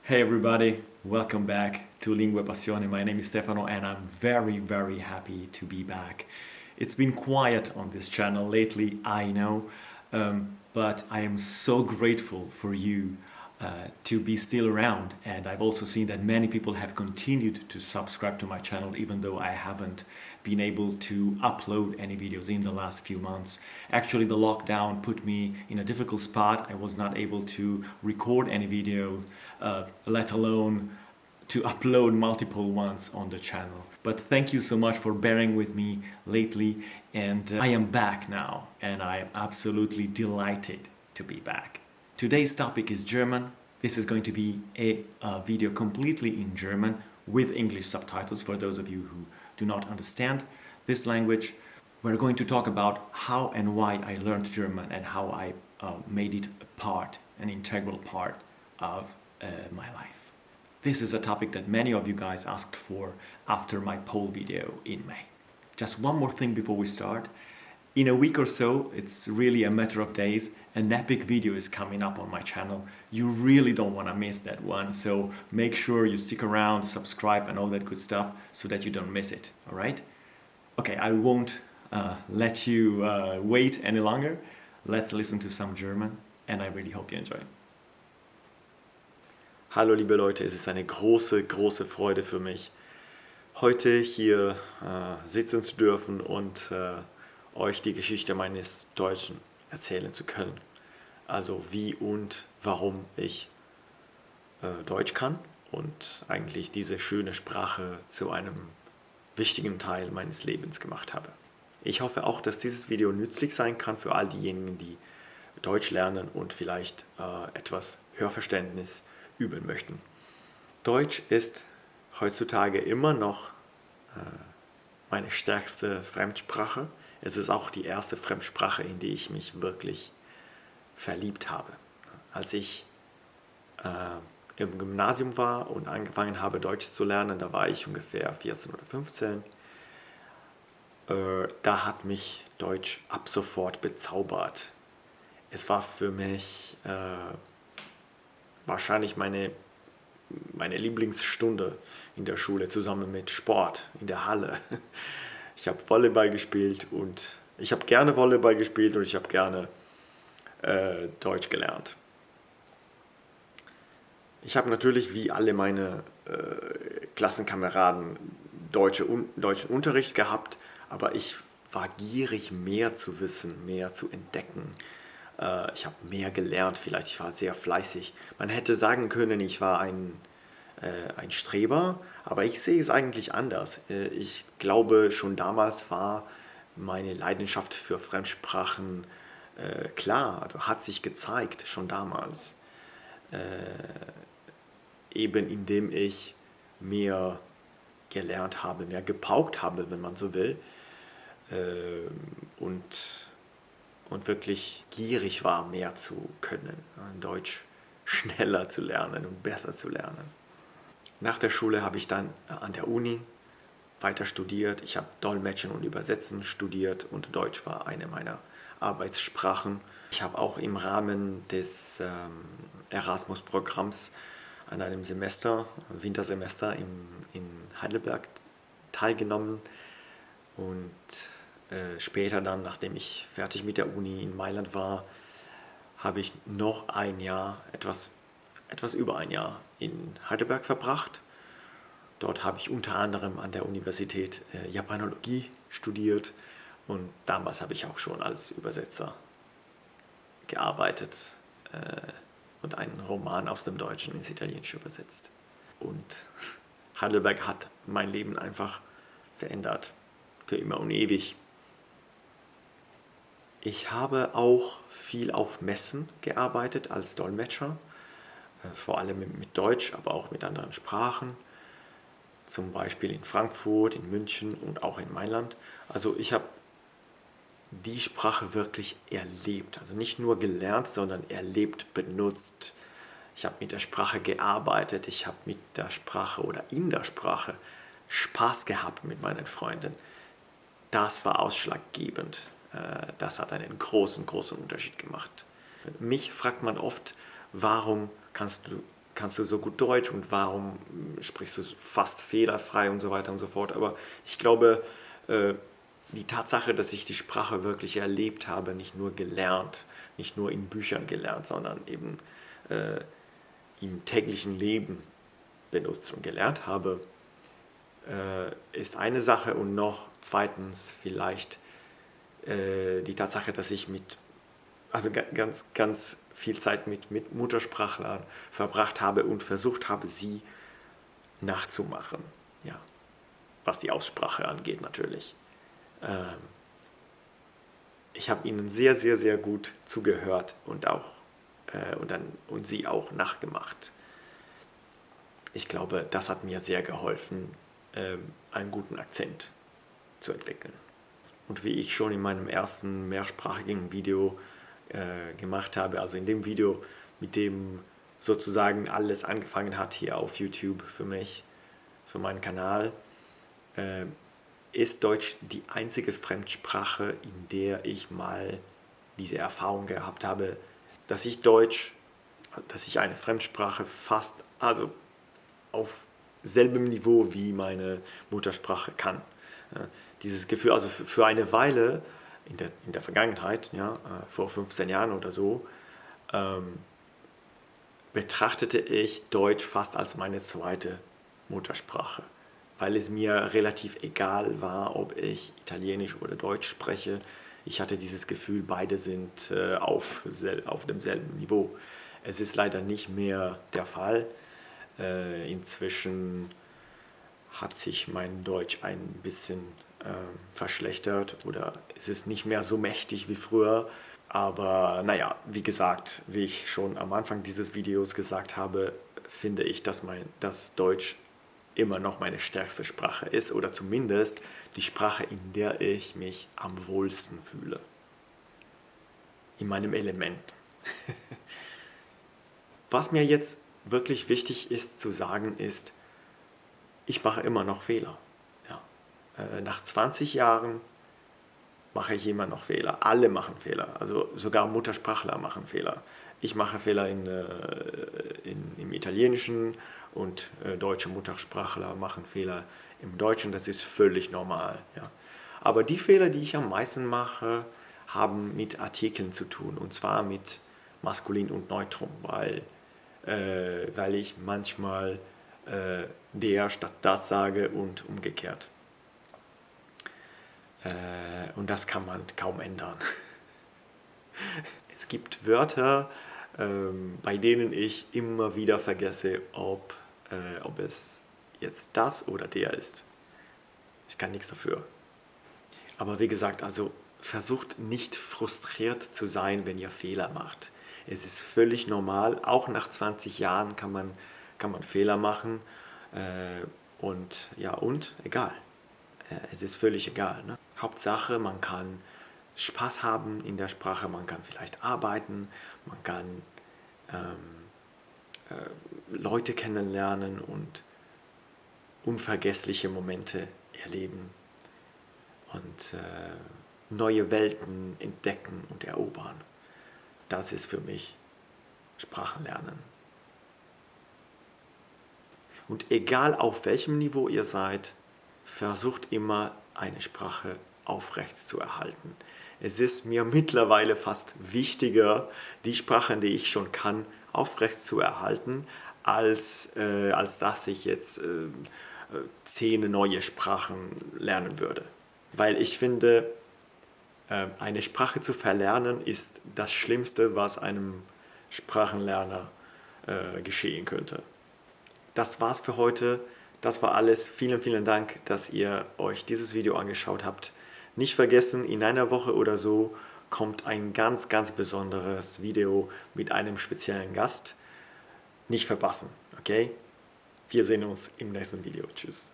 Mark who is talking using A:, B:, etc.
A: Hey everybody, welcome back to Lingua Passione. My name is Stefano and I'm very happy to be back. It's been quiet on this channel lately, I know, but I am so grateful for you to be still around, and I've also seen that many people have continued to subscribe to my channel even though I haven't been able to upload any videos in the last few months. Actually, the lockdown put me in a difficult spot. I was not able to record any video, let alone to upload multiple ones on the channel. But thank you so much for bearing with me lately, and I am back now and I am absolutely delighted to be back. Today's topic is German. This is going to be a video completely in German with English subtitles for those of you who do not understand this language. We're going to talk about how and why I learned German and how I made it a part, an integral part of my life. This is a topic that many of you guys asked for after my poll video in May. Just one more thing before we start. In a week or so, it's really a matter of days, an epic video is coming up on my channel. You really don't want to miss that one, so make sure you stick around, subscribe and all that good stuff so that you don't miss it, alright? Okay, I won't let you wait any longer. Let's listen to some German and I really hope you enjoy.
B: Hallo liebe Leute, es ist eine große Freude für mich, heute hier sitzen zu dürfen und euch die Geschichte meines Deutschen erzählen zu können. Also wie und warum ich Deutsch kann und eigentlich diese schöne Sprache zu einem wichtigen Teil meines Lebens gemacht habe. Ich hoffe auch, dass dieses Video nützlich sein kann für all diejenigen, die Deutsch lernen und vielleicht etwas Hörverständnis üben möchten. Deutsch ist heutzutage immer noch meine stärkste Fremdsprache. Es ist auch die erste Fremdsprache, in die ich mich wirklich verliebt habe. Als ich im Gymnasium war und angefangen habe, Deutsch zu lernen, da war ich ungefähr 14 oder 15. Da hat mich Deutsch ab sofort bezaubert. Es war für mich wahrscheinlich meine Lieblingsstunde in der Schule, zusammen mit Sport in der Halle. Ich habe Volleyball gespielt und ich habe gerne Volleyball gespielt und ich habe gerne Deutsch gelernt. Ich habe natürlich wie alle meine Klassenkameraden deutschen Unterricht gehabt, aber ich war gierig, mehr zu wissen, mehr zu entdecken. Ich habe mehr gelernt, vielleicht ich war sehr fleißig. Man hätte sagen können, ich war ein Streber, aber ich sehe es eigentlich anders. Ich glaube, schon damals war meine Leidenschaft für Fremdsprachen klar, also hat sich gezeigt, schon damals. Eben indem ich mehr gelernt habe, mehr gepaukt habe, wenn man so will, und wirklich gierig war, mehr zu können, Deutsch schneller zu lernen und besser zu lernen. Nach der Schule habe ich dann an der Uni weiter studiert. Ich habe Dolmetschen und Übersetzen studiert und Deutsch war eine meiner Arbeitssprachen. Ich habe auch im Rahmen des Erasmus-Programms an einem Semester, Wintersemester in Heidelberg teilgenommen und später dann, nachdem ich fertig mit der Uni in Mailand war, habe ich noch ein Jahr, etwas über ein Jahr in Heidelberg verbracht. Dort habe ich unter anderem an der Universität Japanologie studiert und damals habe ich auch schon als Übersetzer gearbeitet und einen Roman aus dem Deutschen ins Italienische übersetzt. Und Heidelberg hat mein Leben einfach verändert, für immer und ewig. Ich habe auch viel auf Messen gearbeitet als Dolmetscher, vor allem mit Deutsch, aber auch mit anderen Sprachen, zum Beispiel in Frankfurt, in München und auch in Mailand. Also ich habe die Sprache wirklich erlebt, also nicht nur gelernt, sondern erlebt, benutzt. Ich habe mit der Sprache gearbeitet, ich habe mit der Sprache oder in der Sprache Spaß gehabt mit meinen Freunden. Das war ausschlaggebend. Das hat einen großen Unterschied gemacht. Mich fragt man oft, warum kannst du kannst du so gut Deutsch und warum sprichst du fast fehlerfrei und so weiter und so fort. Aber ich glaube, die Tatsache, dass ich die Sprache wirklich erlebt habe, nicht nur gelernt, nicht nur in Büchern gelernt, sondern eben im täglichen Leben benutzt und gelernt habe, ist eine Sache. Und noch zweitens vielleicht die Tatsache, dass ich ganz viel Zeit mit Muttersprachlern verbracht habe und versucht habe, sie nachzumachen. Ja, was die Aussprache angeht natürlich. Ich habe ihnen sehr, sehr, sehr gut zugehört und sie auch nachgemacht. Ich glaube, das hat mir sehr geholfen, einen guten Akzent zu entwickeln. Und wie ich schon in meinem ersten mehrsprachigen Video gemacht habe, also in dem Video, mit dem sozusagen alles angefangen hat hier auf YouTube für mich, für meinen Kanal, ist Deutsch die einzige Fremdsprache, in der ich mal diese Erfahrung gehabt habe, dass ich eine Fremdsprache fast, also auf selbem Niveau wie meine Muttersprache kann. Dieses Gefühl, also für eine Weile in der Vergangenheit, ja, vor 15 Jahren oder so, betrachtete ich Deutsch fast als meine zweite Muttersprache, weil es mir relativ egal war, ob ich Italienisch oder Deutsch spreche. Ich hatte dieses Gefühl, beide sind auf demselben Niveau. Es ist leider nicht mehr der Fall. Inzwischen hat sich mein Deutsch ein bisschen verschlechtert oder es ist nicht mehr so mächtig wie früher. Aber naja, wie gesagt, wie ich schon am Anfang dieses Videos gesagt habe, finde ich, dass Deutsch immer noch meine stärkste Sprache ist oder zumindest die Sprache, in der ich mich am wohlsten fühle. In meinem Element. Was mir jetzt wirklich wichtig ist zu sagen ist, ich mache immer noch Fehler. Ja. Nach 20 Jahren mache ich immer noch Fehler. Alle machen Fehler, also sogar Muttersprachler machen Fehler. Ich mache Fehler im Italienischen und deutsche Muttersprachler machen Fehler im Deutschen. Das ist völlig normal. Ja. Aber die Fehler, die ich am meisten mache, haben mit Artikeln zu tun, und zwar mit Maskulin und Neutrum, weil ich manchmal der statt das sage und umgekehrt. Und das kann man kaum ändern. Es gibt Wörter, bei denen ich immer wieder vergesse, ob es jetzt das oder der ist. Ich kann nichts dafür. Aber wie gesagt, also versucht nicht frustriert zu sein, wenn ihr Fehler macht. Es ist völlig normal, auch nach 20 Jahren kann man Fehler machen und egal. Es ist völlig egal. Ne? Hauptsache, man kann Spaß haben in der Sprache, man kann vielleicht arbeiten, man kann Leute kennenlernen und unvergessliche Momente erleben und neue Welten entdecken und erobern. Das ist für mich Sprachenlernen. Und egal auf welchem Niveau ihr seid, versucht immer eine Sprache aufrecht zu erhalten. Es ist mir mittlerweile fast wichtiger, die Sprachen, die ich schon kann, aufrecht zu erhalten, als dass ich jetzt 10 neue Sprachen lernen würde. Weil ich finde, eine Sprache zu verlernen ist das Schlimmste, was einem Sprachenlerner geschehen könnte. Das war's für heute. Das war alles. Vielen, vielen Dank, dass ihr euch dieses Video angeschaut habt. Nicht vergessen, in einer Woche oder so kommt ein ganz, ganz besonderes Video mit einem speziellen Gast. Nicht verpassen, okay? Wir sehen uns im nächsten Video. Tschüss.